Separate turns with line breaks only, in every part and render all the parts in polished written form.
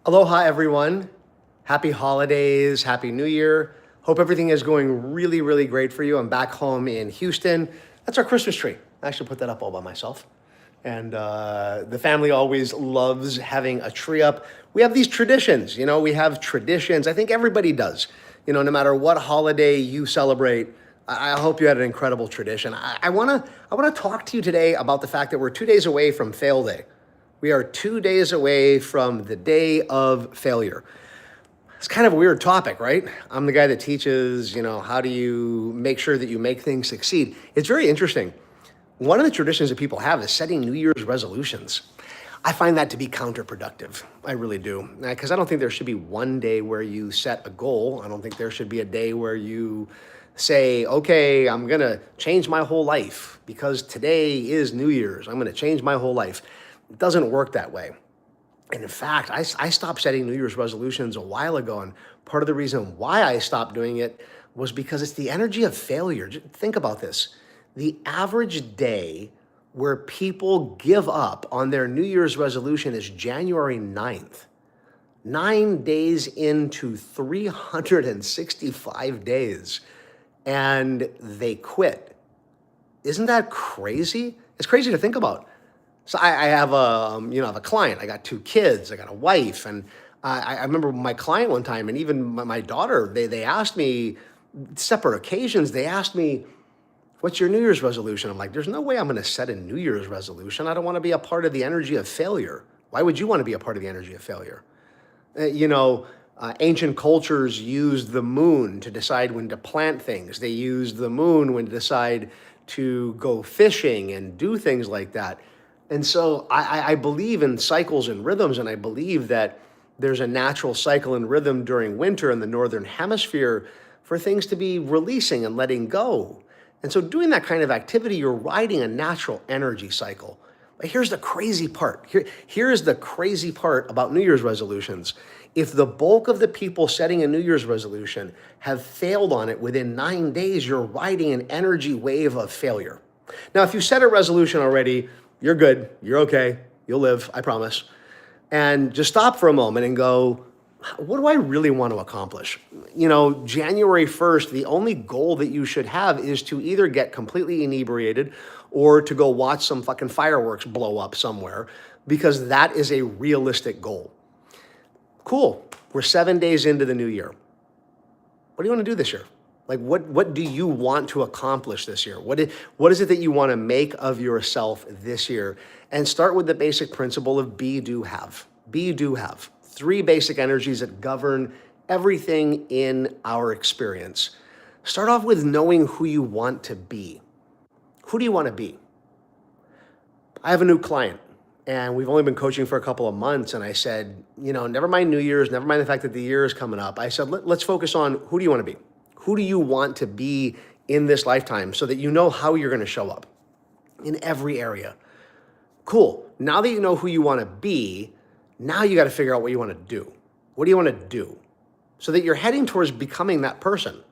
Aloha, everyone. Happy holidays, Happy New Year. Hope everything is going really, really great for you. I'm back home in Houston. That's our Christmas tree. I actually put that up all by myself. And the family always loves having a tree up. We have these traditions, we have traditions. I think everybody does. No matter what holiday you celebrate, I hope you had an incredible tradition. I wanna talk to you today about the fact that we're 2 days away from Fail Day. We are 2 days away from the day of failure. It's kind of a weird topic, right? I'm the guy that teaches, how do you make sure that you make things succeed? It's very interesting. One of the traditions that people have is setting New Year's resolutions. I find that to be counterproductive. I really do. Because I don't think there should be one day where you set a goal. I don't think there should be a day where you say, okay, I'm going to change my whole life because today is New Year's. I'm going to change my whole life. It doesn't work that way. And in fact, I stopped setting New Year's resolutions a while ago. And part of the reason why I stopped doing it was because it's the energy of failure. Just think about this. The average day where people give up on their New Year's resolution is January 9th. 9 days into 365 days. And they quit. Isn't that crazy? It's crazy to think about. So I have a client. I got 2 kids. I got a wife, and I remember my client one time, and even my daughter. They asked me, separate occasions. They asked me, "What's your New Year's resolution?" I'm like, "There's no way I'm going to set a New Year's resolution. I don't want to be a part of the energy of failure. Why would you want to be a part of the energy of failure?" Ancient cultures used the moon to decide when to plant things. They used the moon when to decide to go fishing and do things like that. And so I believe in cycles and rhythms, and I believe that there's a natural cycle and rhythm during winter in the Northern Hemisphere for things to be releasing and letting go. And so doing that kind of activity, you're riding a natural energy cycle. But here's the crazy part. Here's the crazy part about New Year's resolutions. If the bulk of the people setting a New Year's resolution have failed on it within 9 days, you're riding an energy wave of failure. Now, if you set a resolution already, you're good, you're okay, you'll live, I promise. And just stop for a moment and go, what do I really want to accomplish? January 1st, the only goal that you should have is to either get completely inebriated or to go watch some fucking fireworks blow up somewhere, because that is a realistic goal. Cool, we're 7 days into the new year. What do you want to do this year? Like, what do you want to accomplish this year? What is it that you want to make of yourself this year? And start with the basic principle of be, do, have. Be, do, have. 3 basic energies that govern everything in our experience. Start off with knowing who you want to be. Who do you want to be? I have a new client, and we've only been coaching for a couple of months, and I said, never mind New Year's, never mind the fact that the year is coming up. I said, let's focus on who do you want to be? Who do you want to be in this lifetime so that you know how you're going to show up in every area? Cool. Now that you know who you want to be, now you got to figure out what you want to do. What do you want to do? So that you're heading towards becoming that person.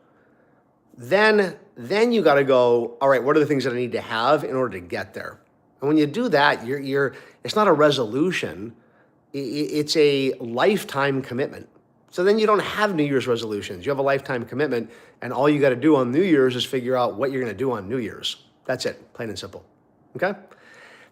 Then you got to go, all right, what are the things that I need to have in order to get there? And when you do that, it's not a resolution. It's a lifetime commitment. So then you don't have New Year's resolutions. You have a lifetime commitment, and all you got to do on New Year's is figure out what you're going to do on New Year's. That's it, plain and simple. Okay?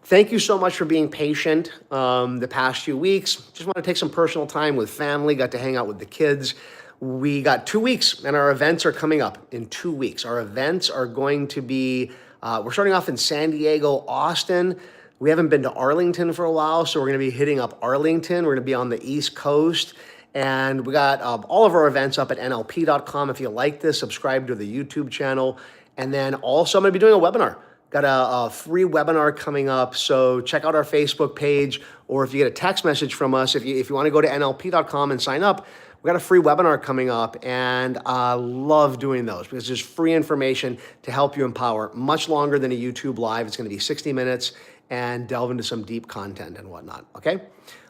Thank you so much for being patient the past few weeks. Just want to take some personal time with family, got to hang out with the kids. We got 2 weeks, and our events are coming up in 2 weeks. Our events are going to be, we're starting off in San Diego, Austin. We haven't been to Arlington for a while, so we're going to be hitting up Arlington. We're going to be on the East Coast. And we got all of our events up at NLP.com. If you like this, subscribe to the YouTube channel. And then also I'm going to be doing a webinar. Got a free webinar coming up. So check out our Facebook page, or if you get a text message from us, if you want to go to NLP.com and sign up, we got a free webinar coming up, and I love doing those because there's free information to help you empower. Much longer than a YouTube live. It's going to be 60 minutes and delve into some deep content and whatnot. Okay?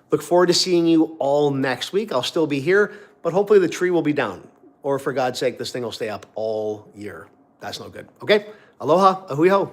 Look forward to seeing you all next week. I'll still be here, but hopefully the tree will be down. Or for God's sake, this thing will stay up all year. That's no good. Okay? Aloha, ahui ho.